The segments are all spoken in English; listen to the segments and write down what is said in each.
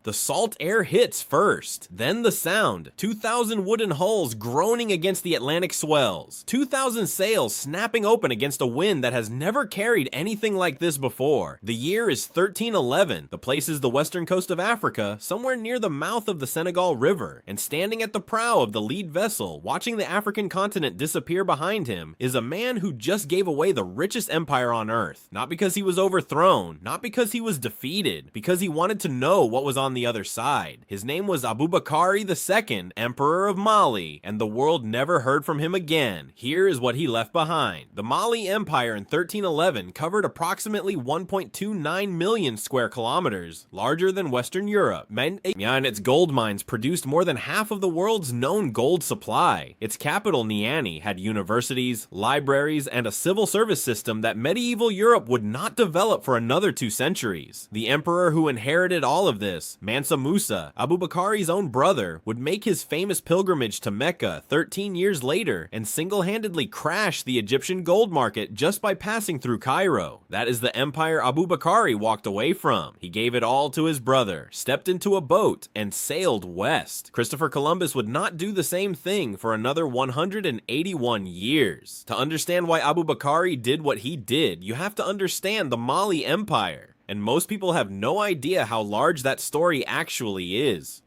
The salt air hits first, then the sound. 2,000 wooden hulls groaning against the Atlantic swells. 2,000 sails snapping open against a wind that has never carried anything like this before. The year is 1311. The place is the western coast of Africa, somewhere near the mouth of the Senegal River, and standing at the prow of the lead vessel, watching the African continent disappear behind him, is a man who just gave away the richest empire on earth. Not because he was overthrown, not because he was defeated, because he wanted to know what was on the other side. His name was Abubakari II, Emperor of Mali, and the world never heard from him again. Here is what he left behind. The Mali Empire in 1311 covered approximately 1.29 million square kilometers, larger than Western Europe. And its gold mines produced more than half of the world's known gold supply. Its capital, Niani, had universities, libraries, and a civil service system that medieval Europe would not develop for another 2 centuries. The emperor who inherited all of this, Mansa Musa, Abubakari's own brother, would make his famous pilgrimage to Mecca 13 years later and single-handedly crash the Egyptian gold market just by passing through Cairo. That is the empire Abubakari walked away from. He gave it all to his brother, stepped into a boat, and sailed west. Christopher Columbus would not do the same thing for another 181 years. To understand why Abubakari did what he did, you have to understand the Mali Empire. And most people have no idea how large that story actually is.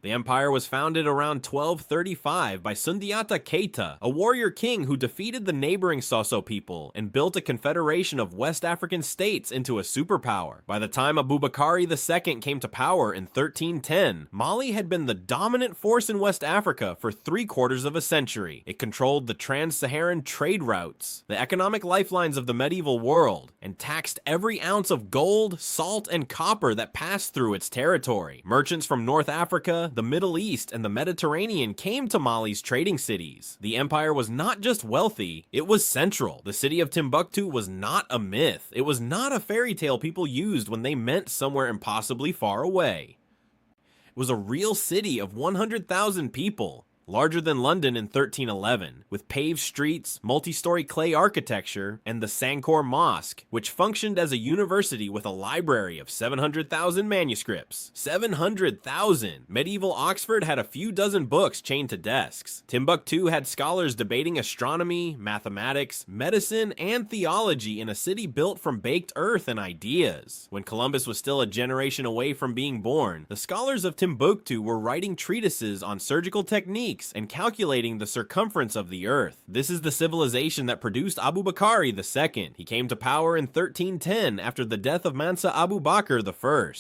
The empire was founded around 1235 by Sundiata Keita, a warrior king who defeated the neighboring Soso people and built a confederation of West African states into a superpower. By the time Abubakari II came to power in 1310, Mali had been the dominant force in West Africa for 3/4 of a century. It controlled the trans-Saharan trade routes, the economic lifelines of the medieval world, and taxed every ounce of gold, salt, and copper that passed through its territory. Merchants from North Africa, the Middle East, and the Mediterranean came to Mali's trading cities. The empire was not just wealthy, it was central. The city of Timbuktu was not a myth. It was not a fairy tale people used when they meant somewhere impossibly far away. It was a real city of 100,000 people. Larger than London in 1311, with paved streets, multi-story clay architecture, and the Sankor Mosque, which functioned as a university with a library of 700,000 manuscripts. 700,000! Medieval Oxford had a few dozen books chained to desks. Timbuktu had scholars debating astronomy, mathematics, medicine, and theology in a city built from baked earth and ideas. When Columbus was still a generation away from being born, the scholars of Timbuktu were writing treatises on surgical techniques and calculating the circumference of the earth. This is the civilization that produced Abubakari II. He came to power in 1310 after the death of Mansa Abubakar I.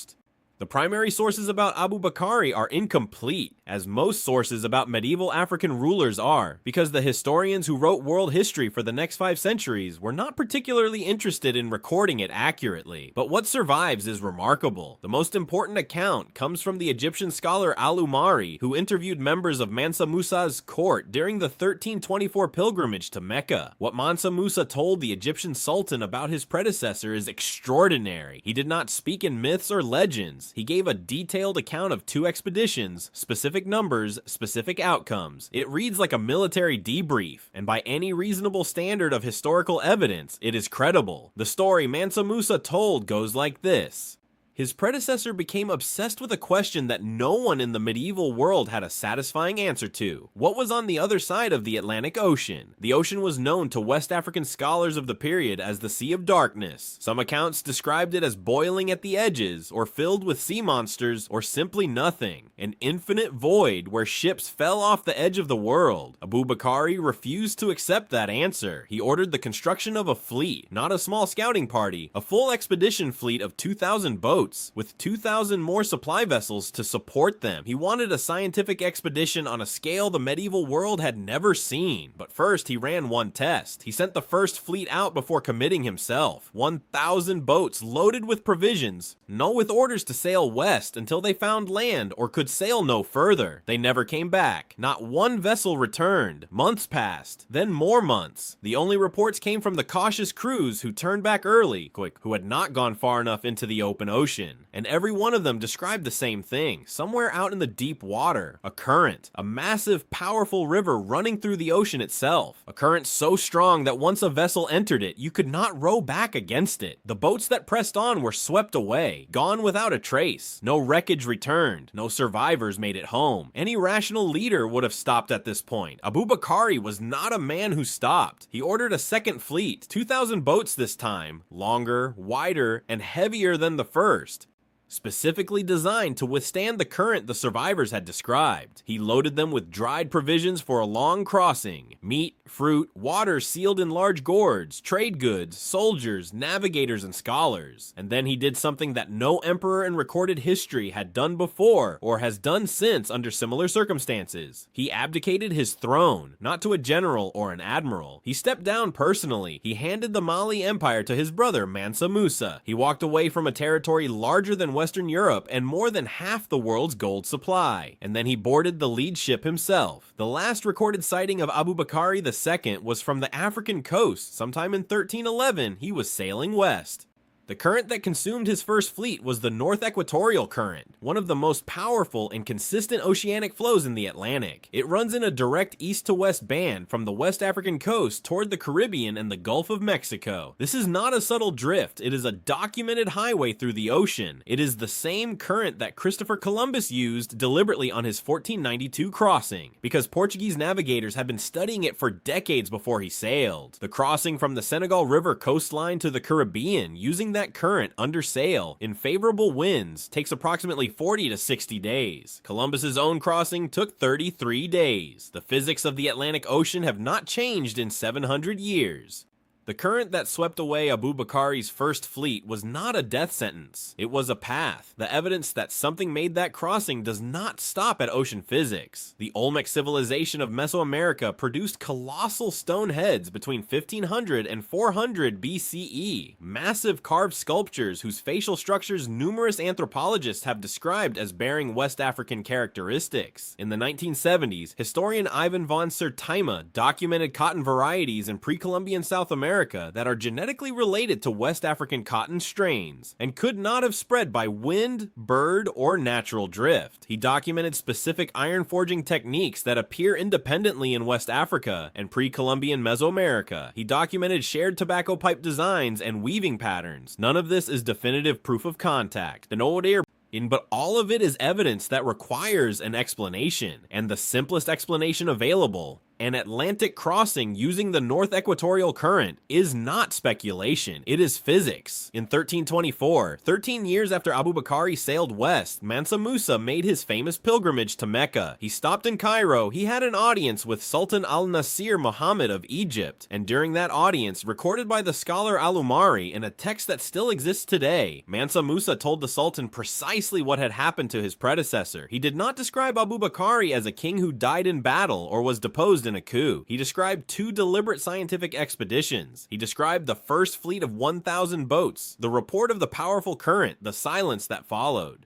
The primary sources about Abubakari are incomplete, as most sources about medieval African rulers are, because the historians who wrote world history for the next 5 centuries were not particularly interested in recording it accurately. But what survives is remarkable. The most important account comes from the Egyptian scholar Al-Umari, who interviewed members of Mansa Musa's court during the 1324 pilgrimage to Mecca. What Mansa Musa told the Egyptian sultan about his predecessor is extraordinary. He did not speak in myths or legends. He gave a detailed account of 2 expeditions, specific numbers, specific outcomes. It reads like a military debrief, and by any reasonable standard of historical evidence, it is credible. The story Mansa Musa told goes like this. His predecessor became obsessed with a question that no one in the medieval world had a satisfying answer to. What was on the other side of the Atlantic Ocean? The ocean was known to West African scholars of the period as the Sea of Darkness. Some accounts described it as boiling at the edges, or filled with sea monsters, or simply nothing. An infinite void where ships fell off the edge of the world. Abubakari refused to accept that answer. He ordered the construction of a fleet, not a small scouting party, a full expedition fleet of 2,000 boats. With 2,000 more supply vessels to support them. He wanted a scientific expedition on a scale the medieval world had never seen. But first, he ran one test. He sent the first fleet out before committing himself. 1,000 boats loaded with provisions, no with orders to sail west until they found land or could sail no further. They never came back. Not one vessel returned. Months passed, then more months. The only reports came from the cautious crews who turned back early, who had not gone far enough into the open ocean. ocean, and every one of them described the same thing, somewhere out in the deep water, a current, a massive, powerful river running through the ocean itself, a current so strong that once a vessel entered it, you could not row back against it. The boats that pressed on were swept away, gone without a trace. No wreckage returned, no survivors made it home. Any rational leader would have stopped at this point. Abubakari was not a man who stopped. He ordered a second fleet, 2,000 boats this time, longer, wider, and heavier than the first, specifically designed to withstand the current the survivors had described. He loaded them with dried provisions for a long crossing, meat, fruit, water sealed in large gourds, trade goods, soldiers, navigators, and scholars. And then he did something that no emperor in recorded history had done before or has done since under similar circumstances. He abdicated his throne, not to a general or an admiral. He stepped down personally. He handed the Mali Empire to his brother Mansa Musa. He walked away from a territory larger than Western Europe and more than half the world's gold supply. And then he boarded the lead ship himself. The last recorded sighting of Abubakari II was from the African coast. Sometime in 1311, he was sailing west. The current that consumed his first fleet was the North Equatorial Current, one of the most powerful and consistent oceanic flows in the Atlantic. It runs in a direct east-to-west band from the West African coast toward the Caribbean and the Gulf of Mexico. This is not a subtle drift, it is a documented highway through the ocean. It is the same current that Christopher Columbus used deliberately on his 1492 crossing, because Portuguese navigators had been studying it for decades before he sailed. The crossing from the Senegal River coastline to the Caribbean using that current under sail in favorable winds takes approximately 40 to 60 days. Columbus's own crossing took 33 days. The physics of the Atlantic Ocean have not changed in 700 years. The current that swept away Abubakari's first fleet was not a death sentence. It was a path, the evidence that something made that crossing does not stop at ocean physics. The Olmec civilization of Mesoamerica produced colossal stone heads between 1500 and 400 BCE, massive carved sculptures whose facial structures numerous anthropologists have described as bearing West African characteristics. In the 1970s, historian Ivan von Sertima documented cotton varieties in pre-Columbian South America that are genetically related to West African cotton strains and could not have spread by wind, bird, or natural drift. He documented specific iron forging techniques that appear independently in West Africa and pre-Columbian Mesoamerica. He documented shared tobacco pipe designs and weaving patterns. None of this is definitive proof of contact. But all of it is evidence that requires an explanation, and the simplest explanation available, an Atlantic crossing using the North Equatorial Current, is not speculation, it is physics. In 1324, 13 years after Abubakari sailed west, Mansa Musa made his famous pilgrimage to Mecca. He stopped in Cairo, he had an audience with Sultan al-Nasir Muhammad of Egypt, and during that audience, recorded by the scholar Al-Umari in a text that still exists today, Mansa Musa told the Sultan precisely what had happened to his predecessor. He did not describe Abubakari as a king who died in battle or was deposed in a coup. He described two deliberate scientific expeditions. He described the first fleet of 1,000 boats, the report of the powerful current, the silence that followed.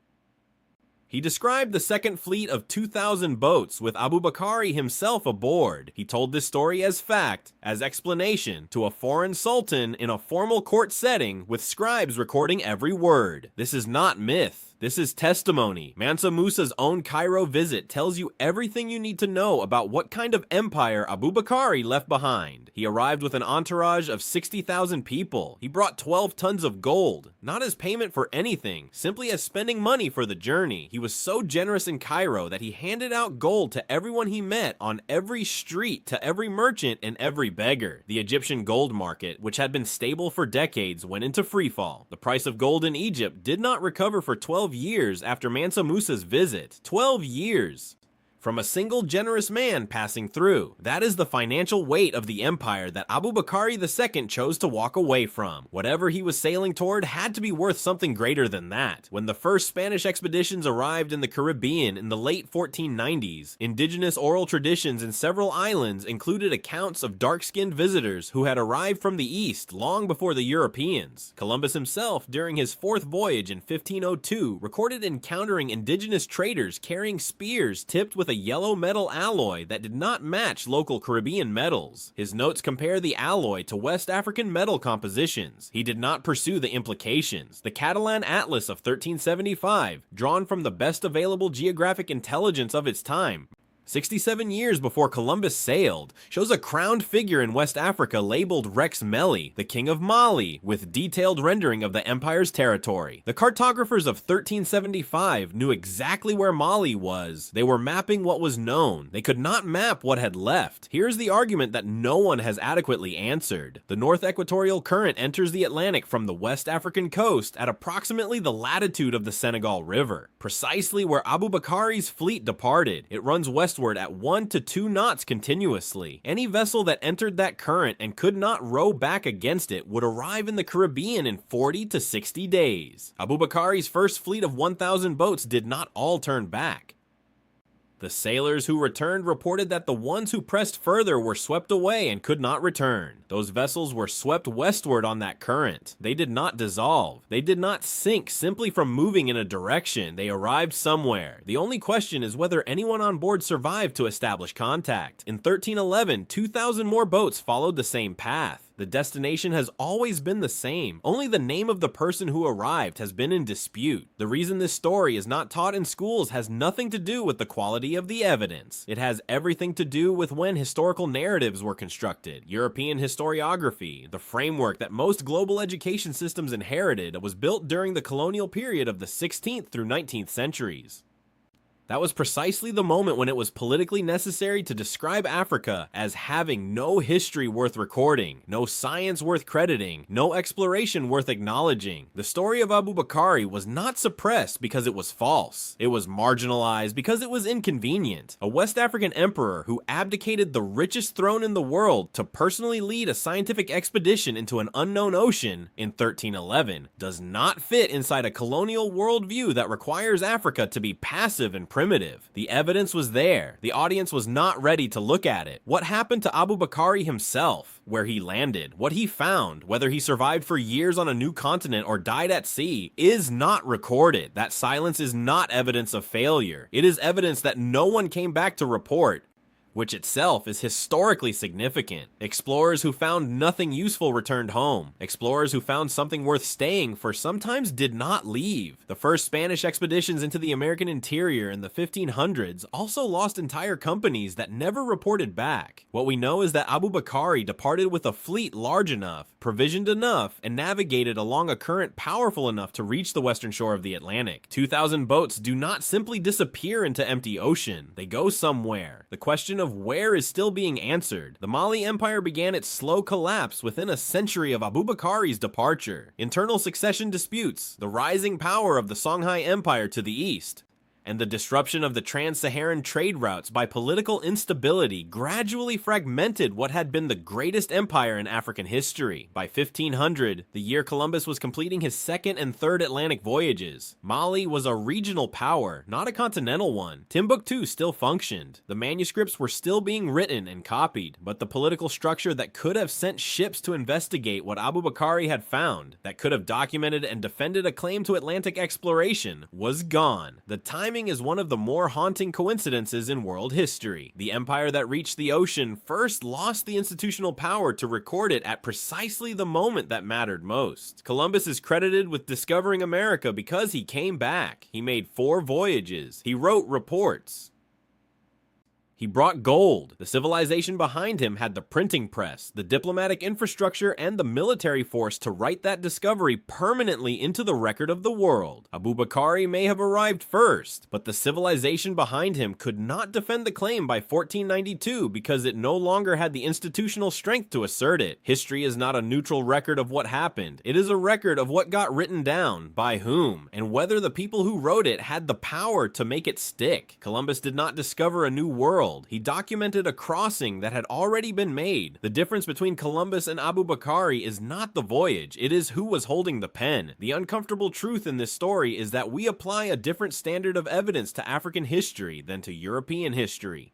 He described the second fleet of 2,000 boats with Abubakari himself aboard. He told this story as fact, as explanation, to a foreign sultan in a formal court setting with scribes recording every word. This is not myth. This is testimony. Mansa Musa's own Cairo visit tells you everything you need to know about what kind of empire Abubakari left behind. He arrived with an entourage of 60,000 people. He brought 12 tons of gold, not as payment for anything, simply as spending money for the journey. He was so generous in Cairo that he handed out gold to everyone he met on every street, to every merchant and every beggar. The Egyptian gold market, which had been stable for decades, went into freefall. The price of gold in Egypt did not recover for 12 years after Mansa Musa's visit. 12 years. From a single generous man passing through. That is the financial weight of the empire that Abubakari II chose to walk away from. Whatever he was sailing toward had to be worth something greater than that. When the first Spanish expeditions arrived in the Caribbean in the late 1490s, indigenous oral traditions in several islands included accounts of dark-skinned visitors who had arrived from the east long before the Europeans. Columbus himself, during his fourth voyage in 1502, recorded encountering indigenous traders carrying spears tipped with a yellow metal alloy that did not match local Caribbean metals. His notes compare the alloy to West African metal compositions. He did not pursue the implications. The Catalan Atlas of 1375, drawn from the best available geographic intelligence of its time, 67 years before Columbus sailed, shows a crowned figure in West Africa labeled Rex Melli, the king of Mali, with detailed rendering of the empire's territory. The cartographers of 1375 knew exactly where Mali was. They were mapping what was known. They could not map what had left. Here's the argument that no one has adequately answered. The North Equatorial Current enters the Atlantic from the West African coast at approximately the latitude of the Senegal River, precisely where Abubakari's fleet departed. It runs westward at 1 to 2 knots continuously. Any vessel that entered that current and could not row back against it would arrive in the Caribbean in 40 to 60 days. Abubakari's first fleet of 1,000 boats did not all turn back. The sailors who returned reported that the ones who pressed further were swept away and could not return. Those vessels were swept westward on that current. They did not dissolve. They did not sink simply from moving in a direction. They arrived somewhere. The only question is whether anyone on board survived to establish contact. In 1311, 2,000 more boats followed the same path. The destination has always been the same. Only the name of the person who arrived has been in dispute. The reason this story is not taught in schools has nothing to do with the quality of the evidence. It has everything to do with when historical narratives were constructed. European historiography, the framework that most global education systems inherited, was built during the colonial period of the 16th through 19th centuries. That was precisely the moment when it was politically necessary to describe Africa as having no history worth recording, no science worth crediting, no exploration worth acknowledging. The story of Abubakari was not suppressed because it was false. It was marginalized because it was inconvenient. A West African emperor who abdicated the richest throne in the world to personally lead a scientific expedition into an unknown ocean in 1311 does not fit inside a colonial worldview that requires Africa to be passive and primitive. The evidence was there. The audience was not ready to look at it. What happened to Abubakari himself? Where he landed? What he found? Whether he survived for years on a new continent or died at sea is not recorded. That silence is not evidence of failure. It is evidence that no one came back to report, which itself is historically significant. Explorers who found nothing useful returned home. Explorers who found something worth staying for sometimes did not leave. The first Spanish expeditions into the American interior in the 1500s also lost entire companies that never reported back. What we know is that Abubakari departed with a fleet large enough, provisioned enough, and navigated along a current powerful enough to reach the western shore of the Atlantic. 2,000 boats do not simply disappear into empty ocean. They go somewhere. The question of where is still being answered. The Mali Empire began its slow collapse within a century of Abubakari's departure. Internal succession disputes, the rising power of the Songhai Empire to the east, and the disruption of the trans-Saharan trade routes by political instability gradually fragmented what had been the greatest empire in African history. By 1500, the year Columbus was completing his second and third Atlantic voyages, Mali was a regional power, not a continental one. Timbuktu still functioned. The manuscripts were still being written and copied, but the political structure that could have sent ships to investigate what Abubakari had found, that could have documented and defended a claim to Atlantic exploration, was gone. The timing is one of the more haunting coincidences in world history. The empire that reached the ocean first lost the institutional power to record it at precisely the moment that mattered most. Columbus is credited with discovering America because he came back. He made 4 voyages. He wrote reports. He brought gold. The civilization behind him had the printing press, the diplomatic infrastructure, and the military force to write that discovery permanently into the record of the world. Abubakari may have arrived first, but the civilization behind him could not defend the claim by 1492 because it no longer had the institutional strength to assert it. History is not a neutral record of what happened. It is a record of what got written down, by whom, and whether the people who wrote it had the power to make it stick. Columbus did not discover a new world. He documented a crossing that had already been made. The difference between Columbus and Abubakari is not the voyage, it is who was holding the pen. The uncomfortable truth in this story is that we apply a different standard of evidence to African history than to European history.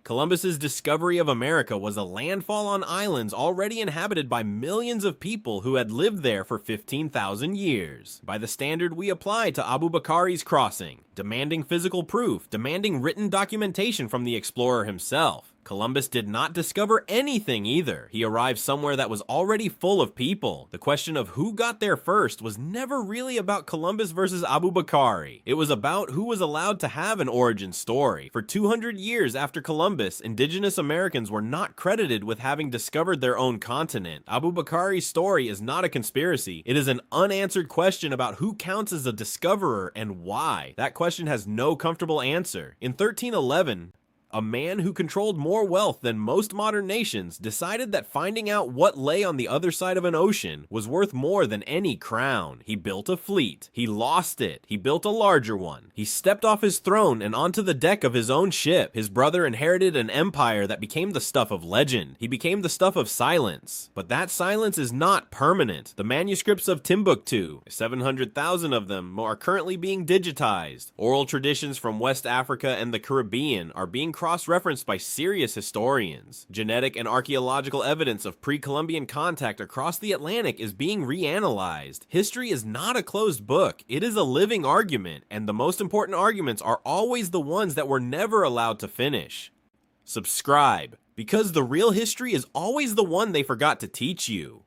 Columbus's discovery of America was a landfall on islands already inhabited by millions of people who had lived there for 15,000 years, by the standard we apply to Abubakari's crossing. demanding physical proof, demanding written documentation from the explorer himself. Columbus did not discover anything either. He arrived somewhere that was already full of people. The question of who got there first was never really about Columbus versus Abubakari. It was about who was allowed to have an origin story. For 200 years after Columbus, indigenous Americans were not credited with having discovered their own continent. Abubakari's story is not a conspiracy. It is an unanswered question about who counts as a discoverer and why. That question has no comfortable answer. In 1311, a man who controlled more wealth than most modern nations decided that finding out what lay on the other side of an ocean was worth more than any crown. He built a fleet. He lost it. He built a larger one. He stepped off his throne and onto the deck of his own ship. His brother inherited an empire that became the stuff of legend. He became the stuff of silence. But that silence is not permanent. The manuscripts of Timbuktu, 700,000 of them, are currently being digitized. Oral traditions from West Africa and the Caribbean are being cross-referenced by serious historians. Genetic and archaeological evidence of pre-Columbian contact across the Atlantic is being reanalyzed. History is not a closed book. It is a living argument, and the most important arguments are always the ones that were never allowed to finish. Subscribe, because the real history is always the one they forgot to teach you.